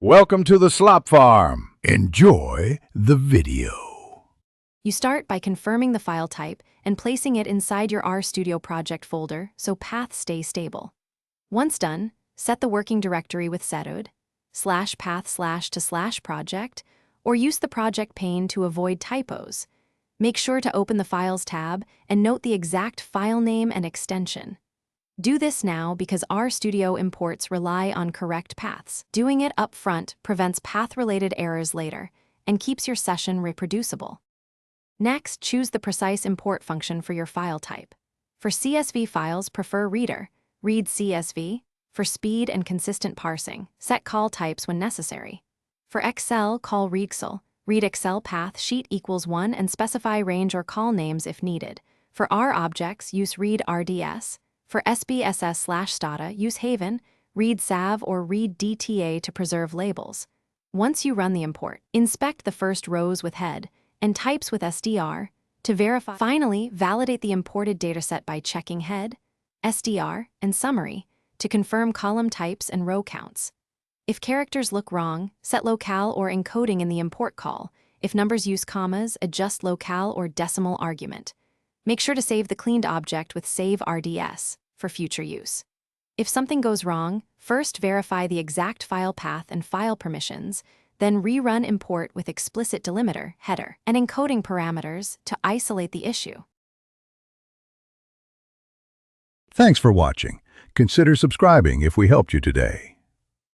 Welcome to the Slop Farm. Enjoy the video. You start by confirming the file type and placing it inside your Rstudio project folder so paths stay stable. Once done, set the working directory with setod, /path/to/project, or use the project pane to avoid typos. Make sure to open the Files tab and note the exact file name and extension. Do this now because Rstudio imports rely on correct paths. Doing it up front prevents path-related errors later and keeps your session reproducible. Next, choose the precise import function for your file type. For CSV files, prefer Reader, read CSV. For speed and consistent parsing, set call types when necessary. For Excel, call readxl, read Excel path sheet equals 1 and specify range or call names if needed. For R objects, use read RDS. For SPSS/stata, use Haven, read SAV or read DTA to preserve labels. Once you run the import, inspect the first rows with head and types with SDR to verify. Finally, validate the imported dataset by checking head, SDR, and summary to confirm column types and row counts. If characters look wrong, set locale or encoding in the import call. If numbers use commas, adjust locale or decimal argument. Make sure to save the cleaned object with Save RDS for future use. If something goes wrong, first verify the exact file path and file permissions, then rerun import with explicit delimiter, header, and encoding parameters to isolate the issue. Thanks for watching. Consider subscribing if we helped you today.